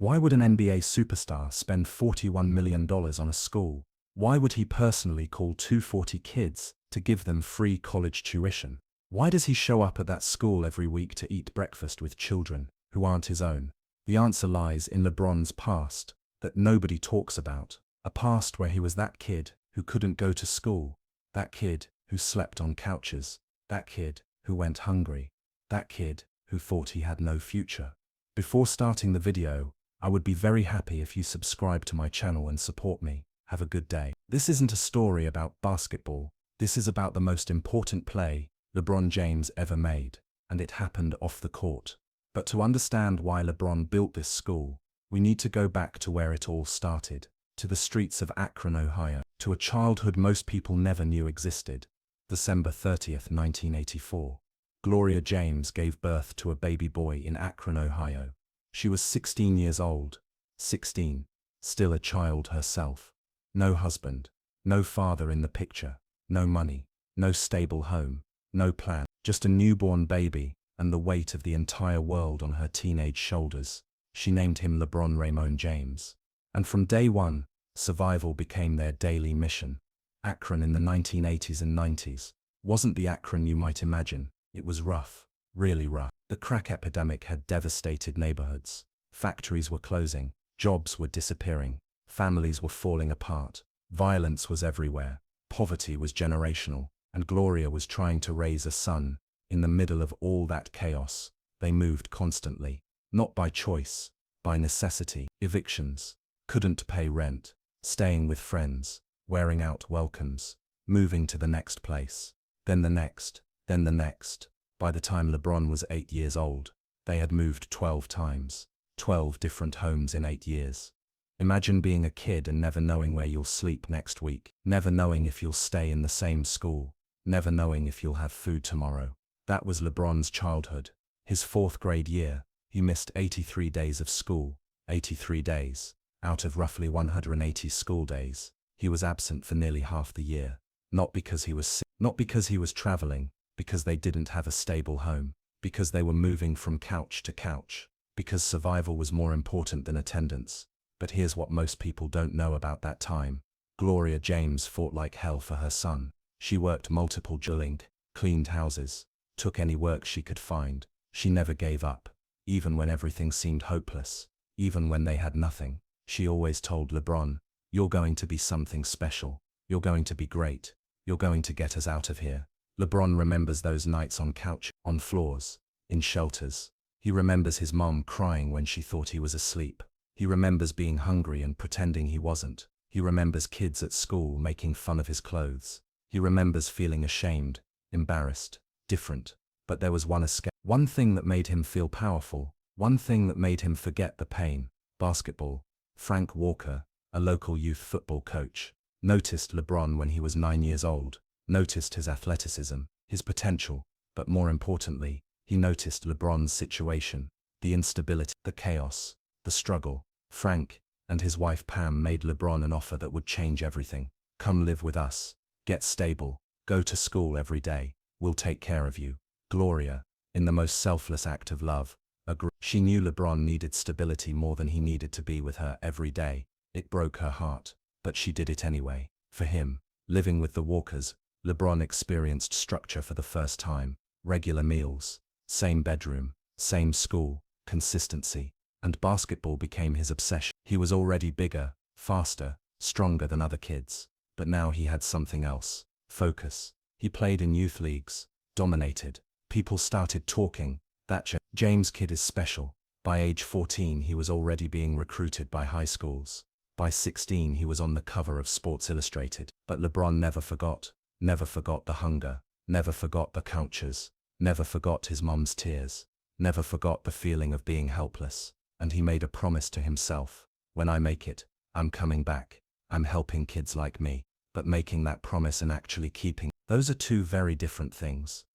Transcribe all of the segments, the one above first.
Why would an NBA superstar spend $41 million on a school? Why would he personally call 240 kids to give them free college tuition? Why does he show up at that school every week to eat breakfast with children who aren't his own? The answer lies in LeBron's past that nobody talks about. A past where he was that kid who couldn't go to school, that kid who slept on couches, that kid who went hungry, that kid who thought he had no future. Before starting the video, I would be very happy if you subscribe to my channel and support me. Have a good day. This isn't a story about basketball. This is about the most important play LeBron James ever made, and it happened off the court. But to understand why LeBron built this school, we need to go back to where it all started, to the streets of Akron, Ohio, to a childhood most people never knew existed. December 30th, 1984. Gloria James gave birth to a baby boy in Akron, Ohio. She was 16 years old. 16. Still a child herself. No husband. No father in the picture. No money. No stable home. No plan. Just a newborn baby, and the weight of the entire world on her teenage shoulders. She named him LeBron Raymond James. And from day one, survival became their daily mission. Akron in the 1980s and 90s wasn't the Akron you might imagine. It was rough. Really rough. The crack epidemic had devastated neighborhoods. Factories were closing. Jobs were disappearing. Families were falling apart. Violence was everywhere. Poverty was generational. And Gloria was trying to raise a son. In the middle of all that chaos, they moved constantly. Not by choice, by necessity. Evictions. Couldn't pay rent. Staying with friends. Wearing out welcomes. Moving to the next place. Then the next. Then the next. By the time LeBron was 8 years old, they had moved 12 times. 12 different homes in 8 years. Imagine being a kid and never knowing where you'll sleep next week. Never knowing if you'll stay in the same school. Never knowing if you'll have food tomorrow. That was LeBron's childhood. His 4th grade year, he missed 83 days of school. 83 days. Out of roughly 180 school days, he was absent for nearly half the year. Not because he was sick, not because he was traveling, because they didn't have a stable home, because they were moving from couch to couch, because survival was more important than attendance. But here's what most people don't know about that time. Gloria James fought like hell for her son. She worked multiple jobs, cleaned houses, took any work she could find. She never gave up, even when everything seemed hopeless, even when they had nothing. She always told LeBron, "You're going to be something special. You're going to be great. You're going to get us out of here." LeBron remembers those nights on couch, on floors, in shelters. He remembers his mom crying when she thought he was asleep. He remembers being hungry and pretending he wasn't. He remembers kids at school making fun of his clothes. He remembers feeling ashamed, embarrassed, different. But there was one escape. One thing that made him feel powerful. One thing that made him forget the pain. Basketball. Frank Walker, a local youth football coach, noticed LeBron when he was 9 years old. Noticed his athleticism, his potential, but more importantly, he noticed LeBron's situation, the instability, the chaos, the struggle. Frank and his wife Pam made LeBron an offer that would change everything. "Come live with us, get stable, go to school every day, we'll take care of you." Gloria, in the most selfless act of love, agreed. She knew LeBron needed stability more than he needed to be with her every day. It broke her heart, but she did it anyway. For him, living with the Walkers, LeBron experienced structure for the first time. Regular meals, same bedroom, same school, consistency. And basketball became his obsession. He was already bigger, faster, stronger than other kids. But now he had something else. Focus. He played in youth leagues. Dominated. People started talking. "That James kid is special." By age 14 he was already being recruited by high schools. By 16 he was on the cover of Sports Illustrated. But LeBron never forgot. Never forgot the hunger, never forgot the couches, never forgot his mom's tears, never forgot the feeling of being helpless. And he made a promise to himself, "When I make it, I'm coming back. I'm helping kids like me." But making that promise and actually keeping, those are two very different things.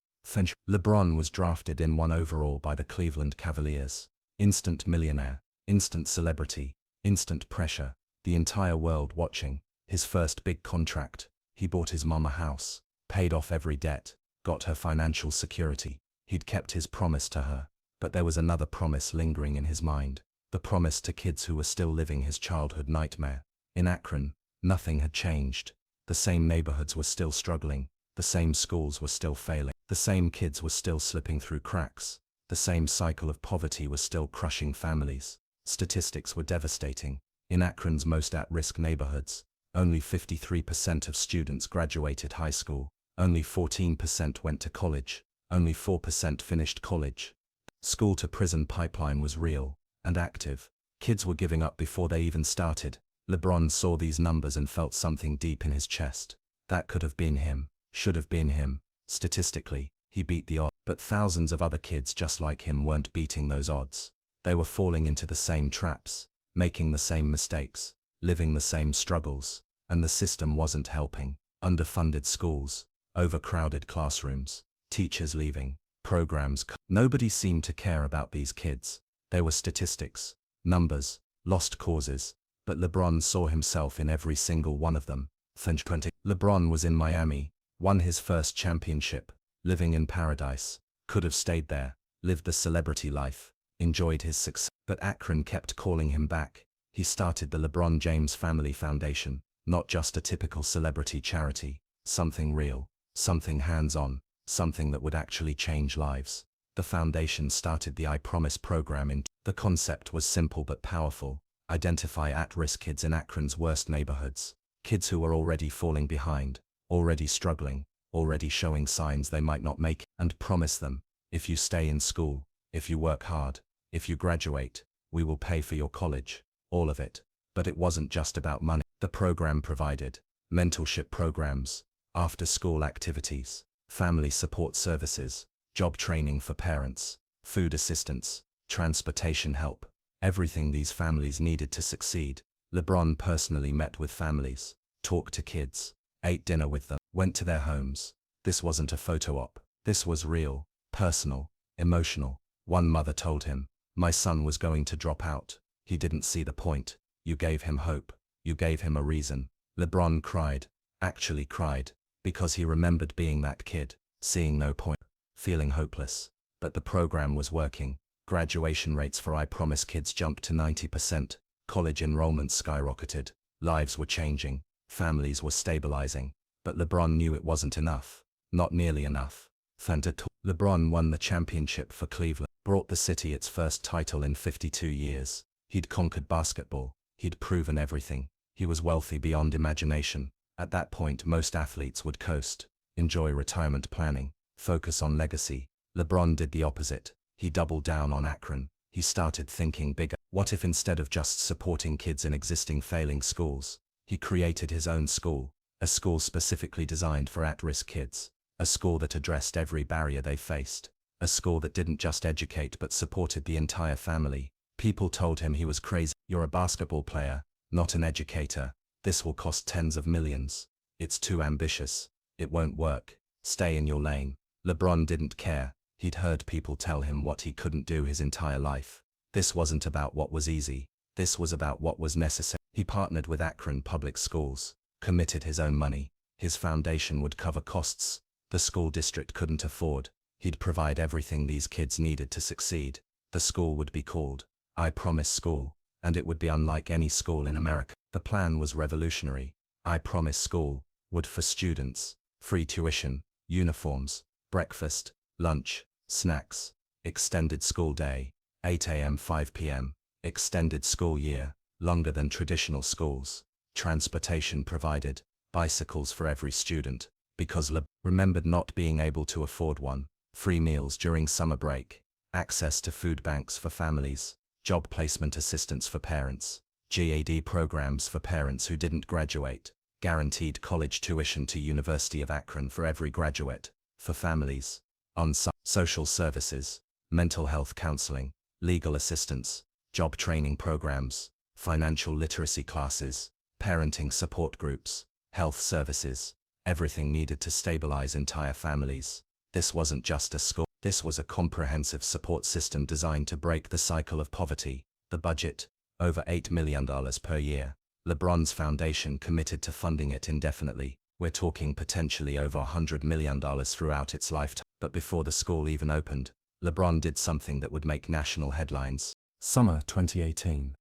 LeBron was drafted in 1 overall by the Cleveland Cavaliers. Instant millionaire, instant celebrity, instant pressure, the entire world watching. His first big contract. He bought his mom a house, paid off every debt, got her financial security. He'd kept his promise to her, but there was another promise lingering in his mind. The promise to kids who were still living his childhood nightmare. In Akron, nothing had changed. The same neighborhoods were still struggling. The same schools were still failing. The same kids were still slipping through cracks. The same cycle of poverty was still crushing families. Statistics were devastating. In Akron's most at-risk neighborhoods, only 53% of students graduated high school. Only 14% went to college. Only 4% finished college. School-to-prison pipeline was real and active. Kids were giving up before they even started. LeBron saw these numbers and felt something deep in his chest. That could have been him, should have been him. Statistically, he beat the odds. But thousands of other kids just like him weren't beating those odds. They were falling into the same traps, making the same mistakes, living the same struggles, and the system wasn't helping. Underfunded schools, overcrowded classrooms, teachers leaving, programs. Nobody seemed to care about these kids. They were statistics, numbers, lost causes, but LeBron saw himself in every single one of them. 20. LeBron was in Miami, won his first championship, living in paradise, could have stayed there, lived the celebrity life, enjoyed his success. But Akron kept calling him back. He started the LeBron James Family Foundation, not just a typical celebrity charity, something real, something hands-on, something that would actually change lives. The foundation started the I Promise program. The concept was simple but powerful. Identify at-risk kids in Akron's worst neighborhoods, kids who were already falling behind, already struggling, already showing signs they might not make it, and promise them, if you stay in school, if you work hard, if you graduate, we will pay for your college, all of it. But it wasn't just about money. The program provided mentorship programs, after-school activities, family support services, job training for parents, food assistance, transportation help, everything these families needed to succeed. LeBron personally met with families, talked to kids, ate dinner with them, went to their homes. This wasn't a photo op. This was real, personal, emotional. One mother told him, "My son was going to drop out. He didn't see the point. You gave him hope. You gave him a reason." LeBron cried, actually cried, because he remembered being that kid, seeing no point, feeling hopeless. But the program was working. Graduation rates for I Promise kids jumped to 90%. College enrollments skyrocketed. Lives were changing. Families were stabilizing. But LeBron knew it wasn't enough. Not nearly enough. LeBron won the championship for Cleveland, brought the city its first title in 52 years. He'd conquered basketball. He'd proven everything. He was wealthy beyond imagination. At that point, most athletes would coast, enjoy retirement planning, focus on legacy. LeBron did the opposite. He doubled down on Akron. He started thinking bigger. What if instead of just supporting kids in existing failing schools, he created his own school, a school specifically designed for at-risk kids, a school that addressed every barrier they faced, a school that didn't just educate but supported the entire family. People told him he was crazy. "You're a basketball player, not an educator. This will cost tens of millions. It's too ambitious. It won't work. Stay in your lane." LeBron didn't care. He'd heard people tell him what he couldn't do his entire life. This wasn't about what was easy. This was about what was necessary. He partnered with Akron Public Schools, committed his own money. His foundation would cover costs the school district couldn't afford. He'd provide everything these kids needed to succeed. The school would be called I Promise School, and it would be unlike any school in America. The plan was revolutionary. I Promise School would for students, free tuition, uniforms, breakfast, lunch, snacks, extended school day, 8 a.m. 5 p.m., extended school year, longer than traditional schools, transportation provided, bicycles for every student, because remembered not being able to afford one, free meals during summer break, access to food banks for families, job placement assistance for parents, GED programs for parents who didn't graduate, guaranteed college tuition to University of Akron for every graduate, for families, on-site social services, mental health counseling, legal assistance, job training programs, financial literacy classes, parenting support groups, health services, everything needed to stabilize entire families. This wasn't just a school. This was a comprehensive support system designed to break the cycle of poverty. The budget, over $8 million per year. LeBron's foundation committed to funding it indefinitely. We're talking potentially over $100 million throughout its lifetime. But before the school even opened, LeBron did something that would make national headlines. Summer 2018.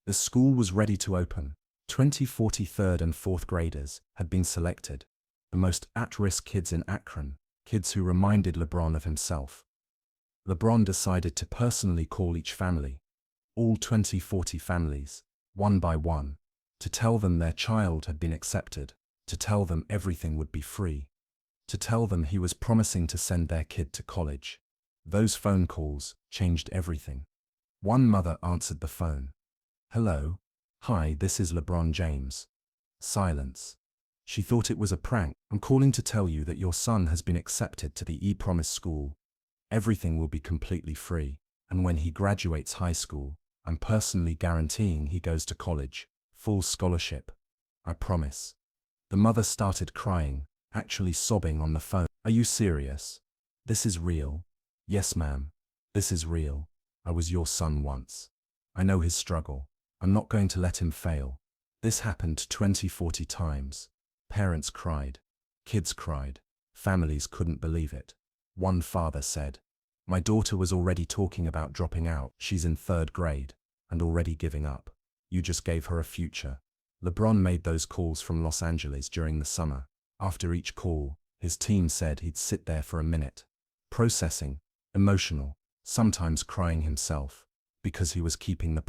The school was ready to open. 20 third and fourth graders had been selected. The most at-risk kids in Akron, kids who reminded LeBron of himself. LeBron decided to personally call each family, all 20 families, one by one, to tell them their child had been accepted, to tell them everything would be free, to tell them he was promising to send their kid to college. Those phone calls changed everything. One mother answered the phone. "Hello. Hi, this is LeBron James." Silence. She thought it was a prank. "I'm calling to tell you that your son has been accepted to the E-Promise school. Everything will be completely free, and when he graduates high school, I'm personally guaranteeing he goes to college, full scholarship. I promise." The mother started crying, actually sobbing on the phone. "Are you serious? This is real?" "Yes, ma'am. This is real. I was your son once. I know his struggle. I'm not going to let him fail." This happened 40 times. Parents cried. Kids cried. Families couldn't believe it. One father said, "My daughter was already talking about dropping out. She's in third grade and already giving up. You just gave her a future." LeBron made those calls from Los Angeles during the summer. After each call, his team said he'd sit there for a minute, processing, emotional, sometimes crying himself, because he was keeping the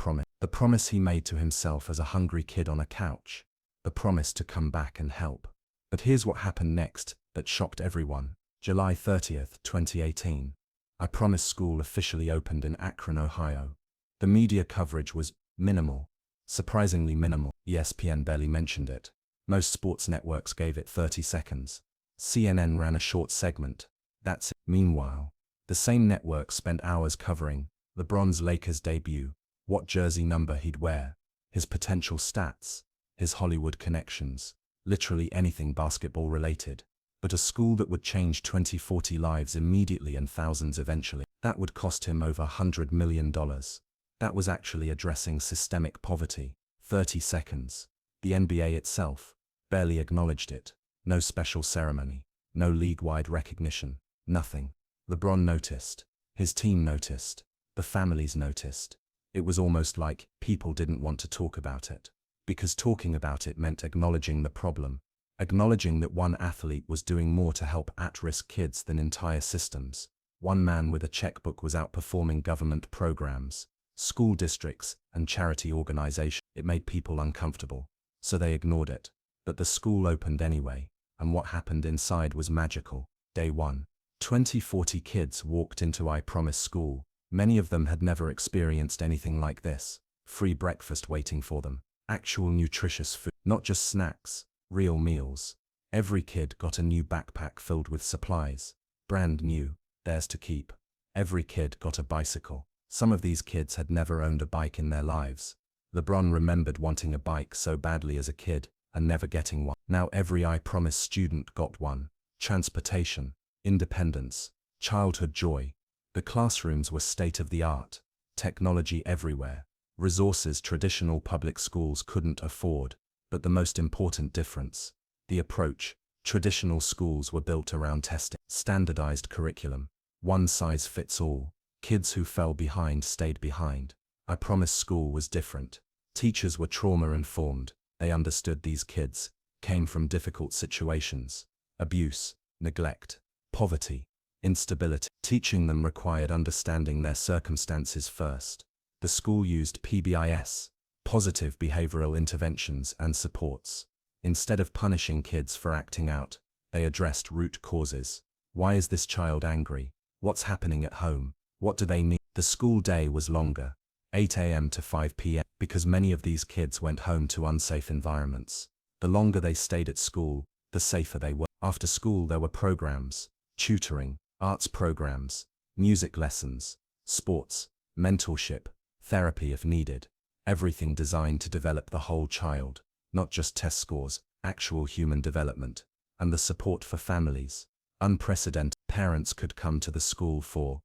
promise he made to himself as a hungry kid on a couch, the promise to come back and help. But here's what happened next that shocked everyone. July 30th, 2018. I Promise School officially opened in Akron, Ohio. The media coverage was minimal, surprisingly minimal. ESPN barely mentioned it. Most sports networks gave it 30 seconds. CNN ran a short segment. That's it. Meanwhile, the same network spent hours covering LeBron's Lakers debut, what jersey number he'd wear, his potential stats, his Hollywood connections, literally anything basketball related. But a school that would change 40 lives immediately and thousands eventually. That would cost him over $100 million. That was actually addressing systemic poverty. 30 seconds. The NBA itself barely acknowledged it. No special ceremony. No league-wide recognition. Nothing. LeBron noticed. His team noticed. The families noticed. It was almost like people didn't want to talk about it, because talking about it meant acknowledging the problem, acknowledging that one athlete was doing more to help at-risk kids than entire systems. One man with a checkbook was outperforming government programs, school districts, and charity organizations. It made people uncomfortable, so they ignored it. But the school opened anyway, and what happened inside was magical. Day 1. 40 kids walked into I Promise School. Many of them had never experienced anything like this. Free breakfast waiting for them. Actual nutritious food. Not just snacks. Real meals. Every kid got a new backpack filled with supplies. Brand new. Theirs to keep. Every kid got a bicycle. Some of these kids had never owned a bike in their lives. LeBron remembered wanting a bike so badly as a kid, and never getting one. Now every I Promise student got one. Transportation. Independence. Childhood joy. The classrooms were state-of-the-art. Technology everywhere. Resources traditional public schools couldn't afford. But the most important difference, the approach. Traditional schools were built around testing. Standardized curriculum. One size fits all. Kids who fell behind stayed behind. I Promise School was different. Teachers were trauma-informed. They understood these kids came from difficult situations. Abuse, neglect, poverty, instability. Teaching them required understanding their circumstances first. The school used PBIS, positive behavioral interventions and supports. Instead of punishing kids for acting out, they addressed root causes. Why is this child angry? What's happening at home? What do they need? The school day was longer, 8 a.m. to 5 p.m., because many of these kids went home to unsafe environments. The longer they stayed at school, the safer they were. After school there were programs, tutoring, arts programs, music lessons, sports, mentorship, therapy if needed. Everything designed to develop the whole child, not just test scores, actual human development. And the support for families. Unprecedented. Parents could come to the school for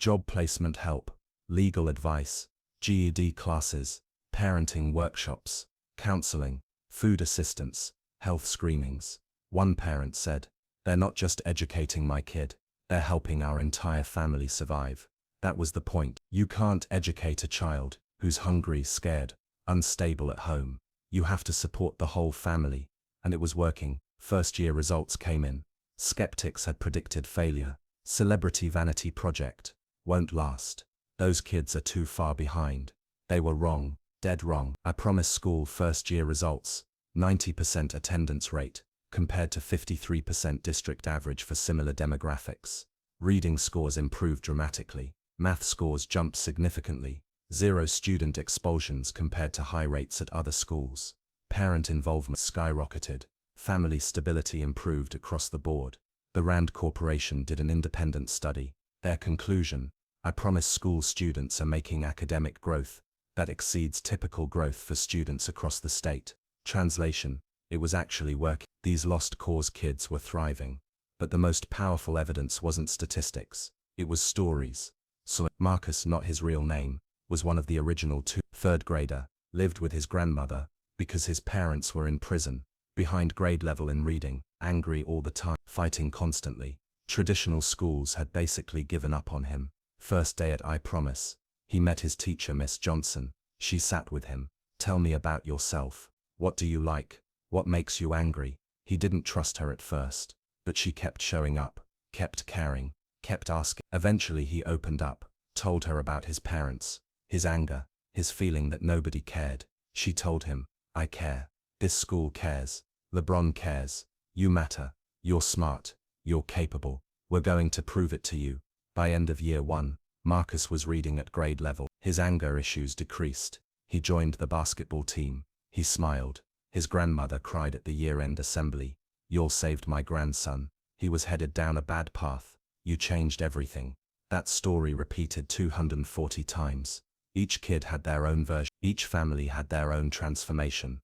job placement help, legal advice, GED classes, parenting workshops, counseling, food assistance, health screenings. One parent said, "They're not just educating my kid, they're helping our entire family survive." That was the point. You can't educate a child who's hungry, scared, unstable at home. You have to support the whole family. And it was working. First-year results came in. Skeptics had predicted failure. Celebrity vanity project. Won't last. Those kids are too far behind. They were wrong. Dead wrong. I Promise School first-year results. 90% attendance rate, compared to 53% district average for similar demographics. Reading scores improved dramatically. Math scores jumped significantly. 0 student expulsions compared to high rates at other schools. Parent involvement skyrocketed. Family stability improved across the board. The Rand Corporation did an independent study. Their conclusion: I Promise School students are making academic growth that exceeds typical growth for students across the state. Translation: it was actually working. These lost cause kids were thriving. But the most powerful evidence wasn't statistics. It was stories. So Marcus, not his real name, was one of the original 2 third grader, lived with his grandmother because his parents were in prison, behind grade level in reading, angry all the time, fighting constantly. Traditional schools had basically given up on him. First day at I Promise, he met his teacher, Miss Johnson. She sat with him. Tell me about yourself. What do you like? What makes you angry? He didn't trust her at first, but she kept showing up, kept caring, kept asking. Eventually he opened up, told her about his parents, his anger, his feeling that nobody cared. She told him, I care. This school cares. LeBron cares. You matter. You're smart. You're capable. We're going to prove it to you. By end of year 1, Marcus was reading at grade level. His anger issues decreased. He joined the basketball team. He smiled. His grandmother cried at the year-end assembly. You all saved my grandson. He was headed down a bad path. You changed everything. That story repeated 240 times. Each kid had their own version. Each family had their own transformation.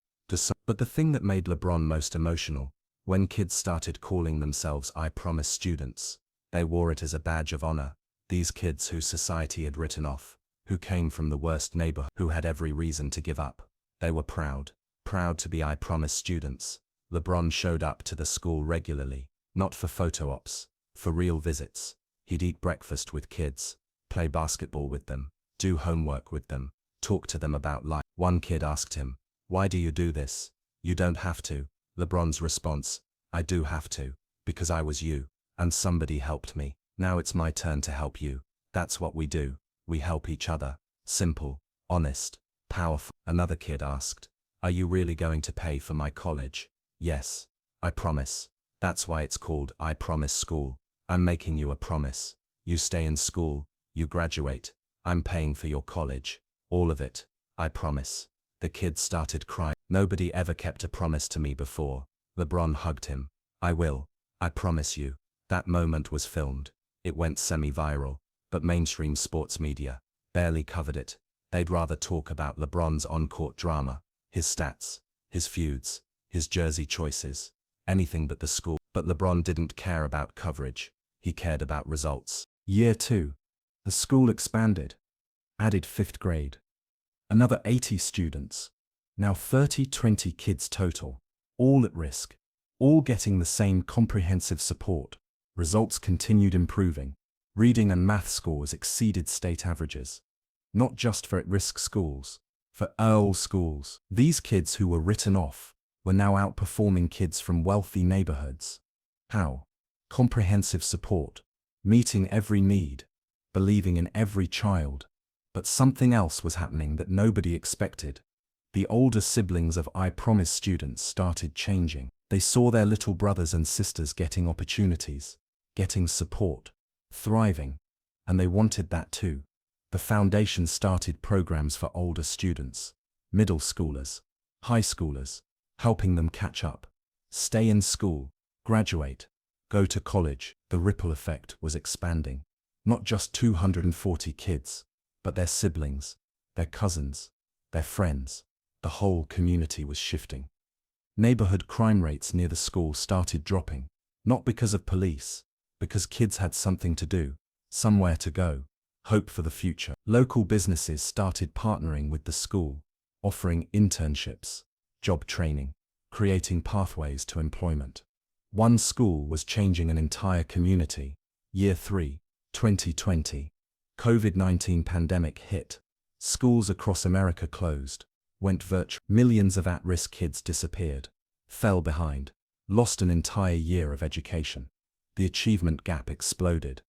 But the thing that made LeBron most emotional, when kids started calling themselves I Promise students, they wore it as a badge of honor. These kids who society had written off, who came from the worst neighborhood, who had every reason to give up. They were proud to be I Promise students. LeBron showed up to the school regularly, not for photo ops, for real visits. He'd eat breakfast with kids, play basketball with them, do homework with them, talk to them about life. One kid asked him, why do you do this? You don't have to. LeBron's response: I do have to, because I was you, and somebody helped me. Now it's my turn to help you. That's what we do. We help each other. Simple, honest, powerful. Another kid asked, are you really going to pay for my college? Yes, I promise. That's why it's called I Promise School. I'm making you a promise. You stay in school, you graduate. I'm paying for your college. All of it. I promise. The kid started crying. Nobody ever kept a promise to me before. LeBron hugged him. I will. I promise you. That moment was filmed. It went semi-viral, but mainstream sports media barely covered it. They'd rather talk about LeBron's on-court drama, his stats, his feuds, his jersey choices, anything but the school. But LeBron didn't care about coverage. He cared about results. Year 2. The school expanded. Added 5th grade. Another 80 students. Now 20 kids total. All at risk. All getting the same comprehensive support. Results continued improving. Reading and math scores exceeded state averages. Not just for at-risk schools, for all schools. These kids who were written off were now outperforming kids from wealthy neighborhoods. How? Comprehensive support. Meeting every need. Believing in every child. But something else was happening that nobody expected. The older siblings of I Promise students started changing. They saw their little brothers and sisters getting opportunities, getting support, thriving, and they wanted that too. The foundation started programs for older students, middle schoolers, high schoolers, helping them catch up, stay in school, graduate, go to college. The ripple effect was expanding. Not just 240 kids, but their siblings, their cousins, their friends. The whole community was shifting. Neighborhood crime rates near the school started dropping, not because of police, because kids had something to do, somewhere to go, hope for the future. Local businesses started partnering with the school, offering internships, job training, creating pathways to employment. One school was changing an entire community. Year 3, 2020. COVID-19 pandemic hit. Schools across America closed, went virtual. Millions of at-risk kids disappeared, fell behind, lost an entire year of education. The achievement gap exploded.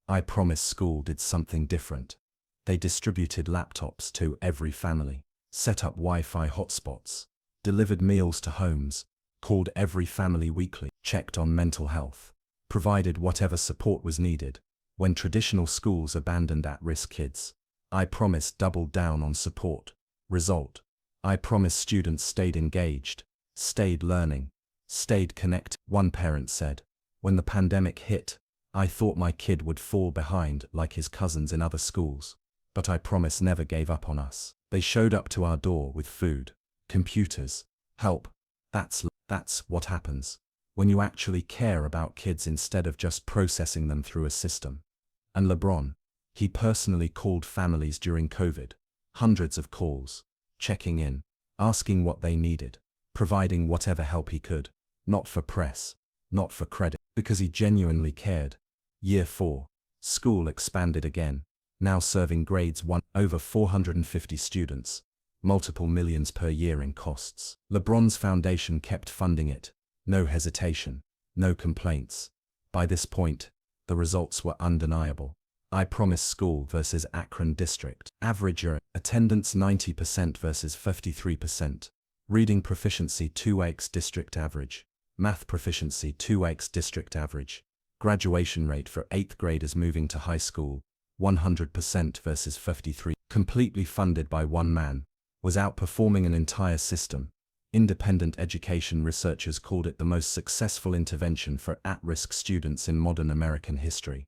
I Promise School did something different. They distributed laptops to every family, set up Wi-Fi hotspots, delivered meals to homes, called every family weekly, checked on mental health, provided whatever support was needed. When traditional schools abandoned at-risk kids, I Promise doubled down on support. Result: I Promise students stayed engaged, stayed learning, stayed connected. One parent said, "When the pandemic hit, I thought my kid would fall behind like his cousins in other schools. But I Promise never gave up on us. They showed up to our door with food, computers, help." That's what happens when you actually care about kids instead of just processing them through a system. And LeBron, he personally called families during COVID, hundreds of calls, checking in, asking what they needed, providing whatever help he could, not for press, not for credit, because he genuinely cared. Year 4, school expanded again, now serving grades 1, over 450 students, multiple millions per year in costs. LeBron's foundation kept funding it, no hesitation, no complaints. By this point, the results were undeniable. I Promise School versus Akron District. Average attendance 90% versus 53%. Reading proficiency 2x district average. Math proficiency 2x district average. Graduation rate for 8th graders moving to high school, 100% versus 53%. Completely funded by one man, was outperforming an entire system. Independent education researchers called it the most successful intervention for at-risk students in modern American history.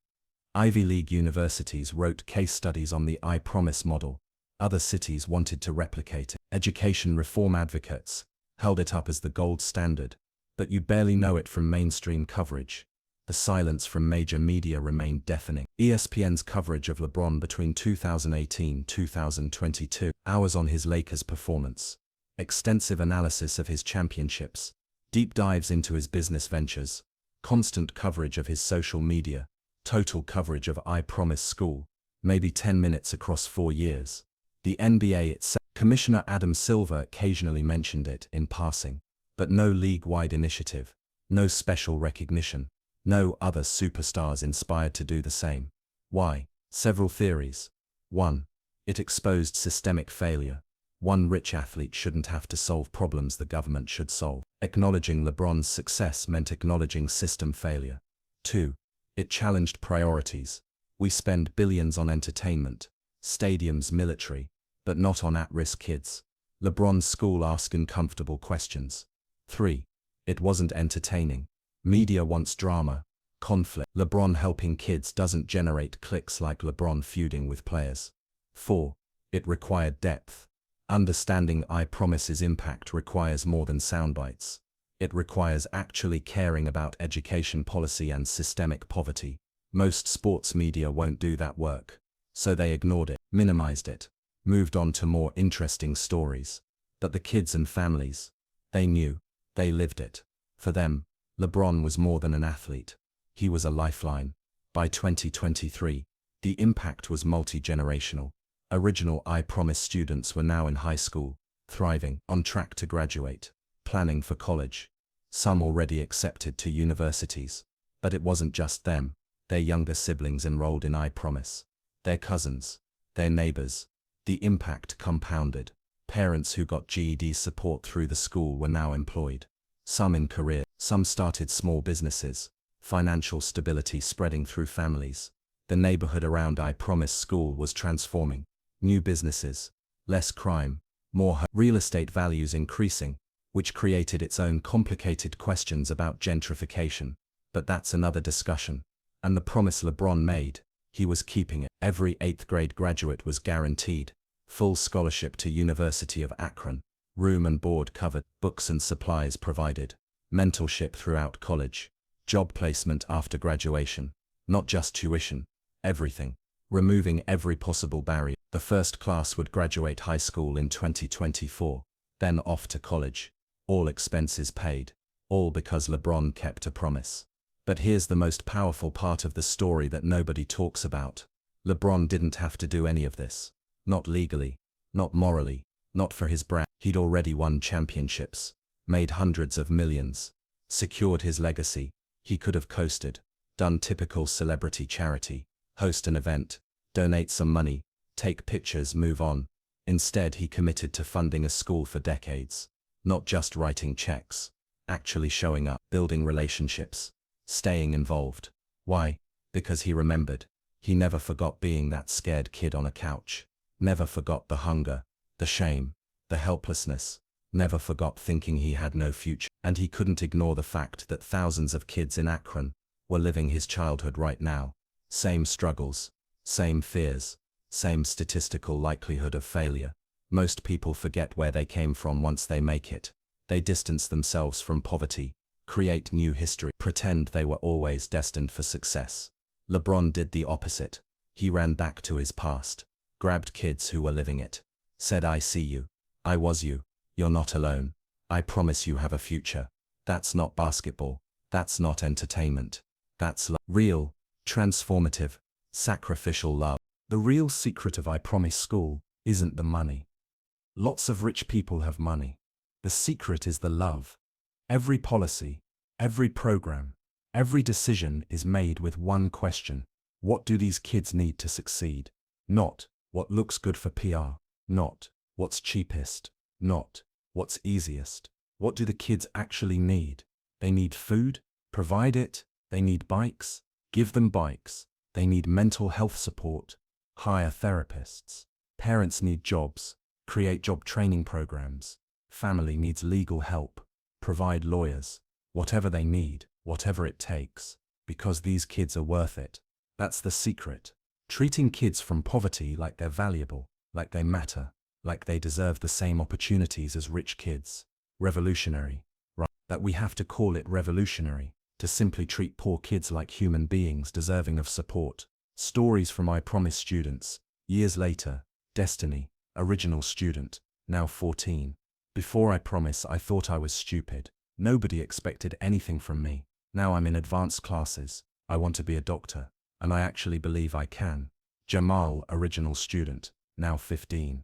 Ivy League universities wrote case studies on the I Promise model. Other cities wanted to replicate it. Education reform advocates held it up as the gold standard, but you barely know it from mainstream coverage. The silence from major media remained deafening. ESPN's coverage of LeBron between 2018-2022, hours on his Lakers performance, extensive analysis of his championships, deep dives into his business ventures, constant coverage of his social media, total coverage of I Promise School, maybe 10 minutes across 4 years. The NBA itself, Commissioner Adam Silver occasionally mentioned it in passing, but no league-wide initiative, no special recognition, no other superstars inspired to do the same. Why? Several theories. 1. It exposed systemic failure. One rich athlete shouldn't have to solve problems the government should solve. Acknowledging LeBron's success meant acknowledging system failure. 2. It challenged priorities. We spend billions on entertainment, stadiums, military, but not on at-risk kids. LeBron's school asked uncomfortable questions. 3. It wasn't entertaining. Media wants drama, conflict. LeBron helping kids doesn't generate clicks like LeBron feuding with players. 4. It required depth. Understanding I Promise's impact requires more than soundbites. It requires actually caring about education policy and systemic poverty. Most sports media won't do that work, so they ignored it, minimized it, moved on to more interesting stories. But the kids and families, they knew, they lived it. For them, LeBron was more than an athlete. He was a lifeline. By 2023, the impact was multi-generational. Original I Promise students were now in high school, thriving, on track to graduate, planning for college. Some already accepted to universities. But it wasn't just them. Their younger siblings enrolled in I Promise. Their cousins, their neighbors. The impact compounded. Parents who got GED support through the school were now employed. Some in career, some started small businesses. Financial stability spreading through families. The neighborhood around I Promise School was transforming. New businesses, less crime, more real estate values increasing, which created its own complicated questions about gentrification. But that's another discussion. And the promise LeBron made, he was keeping it. Every 8th grade graduate was guaranteed full scholarship to University of Akron, room and board covered, books and supplies provided, mentorship throughout college, job placement after graduation, not just tuition, everything, removing every possible barrier. The first class would graduate high school in 2024, then off to college, all expenses paid, all because LeBron kept a promise. But here's the most powerful part of the story that nobody talks about. LeBron didn't have to do any of this. Not legally, not morally, not for his brand. He'd already won championships, made hundreds of millions, secured his legacy. He could have coasted, done typical celebrity charity, host an event, donate some money, take pictures, move on. Instead, he committed to funding a school for decades, not just writing checks, actually showing up, building relationships, staying involved. Why? Because he remembered. He never forgot being that scared kid on a couch, never forgot the hunger, the shame, the helplessness, never forgot thinking he had no future. And he couldn't ignore the fact that thousands of kids in Akron were living his childhood right now. Same struggles, same fears, same statistical likelihood of failure. Most people forget where they came from once they make it. They distance themselves from poverty, create new history, pretend they were always destined for success. LeBron did the opposite. He ran back to his past, grabbed kids who were living it, said, "I see you. I was you. You're not alone. I promise you have a future." That's not basketball. That's not entertainment. That's real, transformative, sacrificial love. The real secret of I Promise School isn't the money. Lots of rich people have money. The secret is the love. Every policy, every program, every decision is made with one question: what do these kids need to succeed? Not what looks good for PR, not what's cheapest, not what's easiest. What do the kids actually need? They need food, provide it. They need bikes, give them bikes. They need mental health support, hire therapists. Parents need jobs, create job training programs. Family needs legal help, provide lawyers. Whatever they need, whatever it takes, because these kids are worth it. That's the secret. Treating kids from poverty like they're valuable, like they matter, like they deserve the same opportunities as rich kids. Revolutionary, right? That we have to call it revolutionary, to simply treat poor kids like human beings deserving of support. Stories from I Promise students. Years later, Destiny, original student, now 14. Before I Promise, I thought I was stupid. Nobody expected anything from me. Now I'm in advanced classes. I want to be a doctor, and I actually believe I can. Jamal, original student, now 15.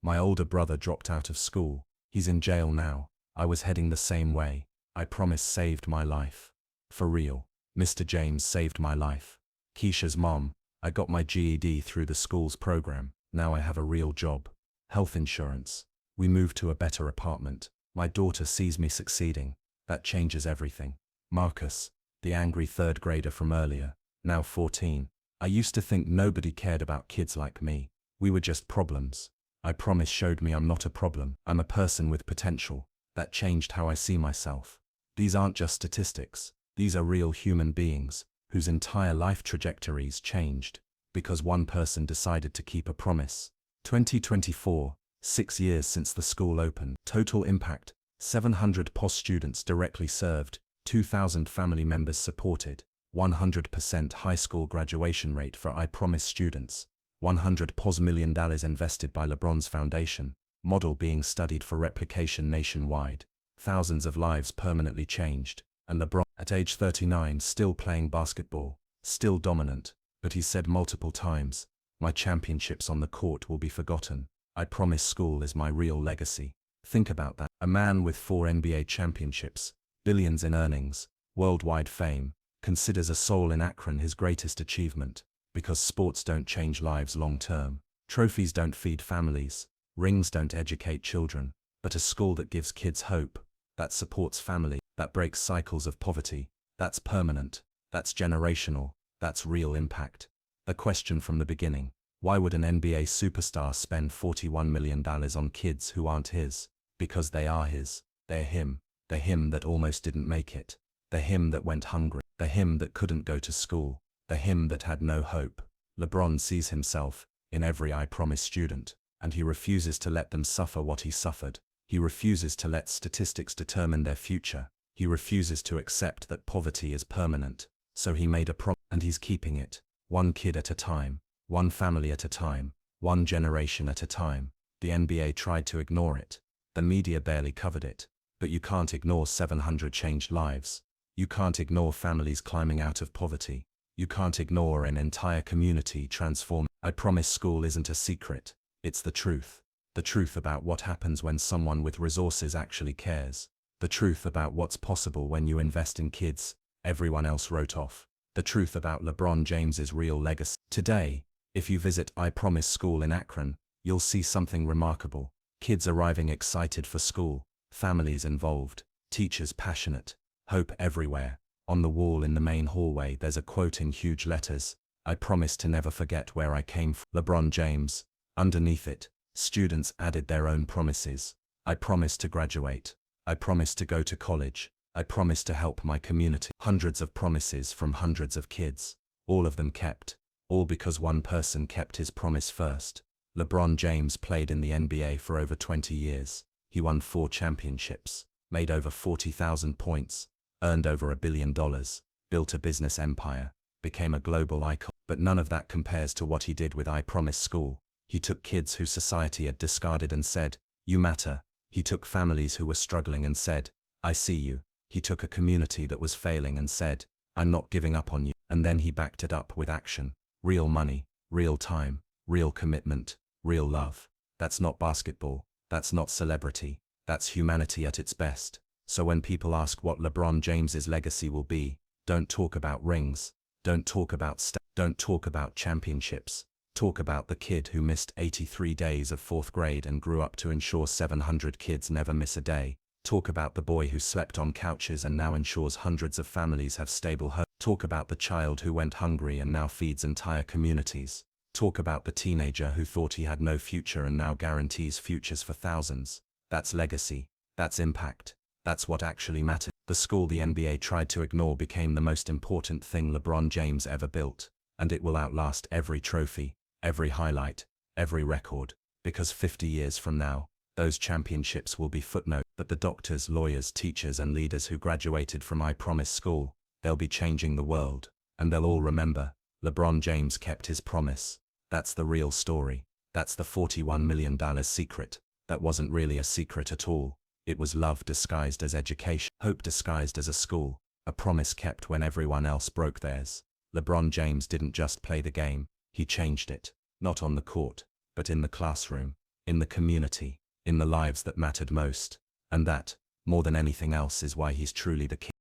My older brother dropped out of school. He's in jail now. I was heading the same way. I Promise saved my life. For real. Mr. James saved my life. Keisha's mom. I got my GED through the school's program. Now I have a real job. Health insurance. We moved to a better apartment. My daughter sees me succeeding. That changes everything. Marcus, the angry third grader from earlier, now 14. I used to think nobody cared about kids like me. We were just problems. I Promise showed me I'm not a problem. I'm a person with potential. That changed how I see myself. These aren't just statistics. These are real human beings, whose entire life trajectories changed, because one person decided to keep a promise. 2024, 6 years since the school opened. Total impact, 700 POS students directly served, 2,000 family members supported, 100% high school graduation rate for I Promise students, $100 million invested by LeBron's foundation, model being studied for replication nationwide, thousands of lives permanently changed, and LeBron, at age 39, still playing basketball, still dominant, but he said multiple times, "My championships on the court will be forgotten. I Promise School is my real legacy." Think about that. A man with 4 NBA championships, billions in earnings, worldwide fame, considers a soul in Akron his greatest achievement, because sports don't change lives long term. Trophies don't feed families, rings don't educate children, but a school that gives kids hope, that supports family, that breaks cycles of poverty, that's permanent, that's generational, that's real impact. The question from the beginning: why would an NBA superstar spend $41 million on kids who aren't his? Because they are his. They're him. The him that almost didn't make it. The him that went hungry. The him that couldn't go to school. The him that had no hope. LeBron sees himself in every I Promise student, and he refuses to let them suffer what he suffered. He refuses to let statistics determine their future. He refuses to accept that poverty is permanent. So he made a promise, and he's keeping it. One kid at a time. One family at a time, one generation at a time. The NBA tried to ignore it. The media barely covered it. But you can't ignore 700 changed lives. You can't ignore families climbing out of poverty. You can't ignore an entire community transform. I promise school isn't a secret. It's the truth. The truth about what happens when someone with resources actually cares. The truth about what's possible when you invest in kids everyone else wrote off. The truth about LeBron James's real legacy. Today, if you visit I Promise School in Akron, you'll see something remarkable. Kids arriving excited for school, families involved, teachers passionate, hope everywhere. On the wall in the main hallway there's a quote in huge letters, "I promise to never forget where I came from." LeBron James. Underneath it, students added their own promises. "I promise to graduate. I promise to go to college. I promise to help my community." Hundreds of promises from hundreds of kids, all of them kept, all because one person kept his promise first. LeBron James played in the NBA for over 20 years. He won 4 championships, made over 40,000 points, earned over $1 billion, built a business empire, became a global icon. But none of that compares to what he did with I Promise School. He took kids who society had discarded and said, "You matter." He took families who were struggling and said, "I see you." He took a community that was failing and said, "I'm not giving up on you." And then he backed it up with action. Real money, real time, real commitment, real love. That's not basketball. That's not celebrity. That's humanity at its best. So when people ask what LeBron James's legacy will be, don't talk about rings. Don't talk about don't talk about championships. Talk about the kid who missed 83 days of 4th grade and grew up to ensure 700 kids never miss a day. Talk about the boy who slept on couches and now ensures hundreds of families have stable homes. Talk about the child who went hungry and now feeds entire communities. Talk about the teenager who thought he had no future and now guarantees futures for thousands. That's legacy. That's impact. That's what actually matters. The school the NBA tried to ignore became the most important thing LeBron James ever built, and it will outlast every trophy, every highlight, every record, because 50 years from now, those championships will be footnote. But the doctors, lawyers, teachers and leaders who graduated from I Promise School, they'll be changing the world, and they'll all remember, LeBron James kept his promise. That's the real story. That's the $41 million secret. That wasn't really a secret at all. It was love disguised as education, hope disguised as a school, a promise kept when everyone else broke theirs. LeBron James didn't just play the game, he changed it, not on the court, but in the classroom, in the community, in the lives that mattered most. And that, more than anything else, is why he's truly the king.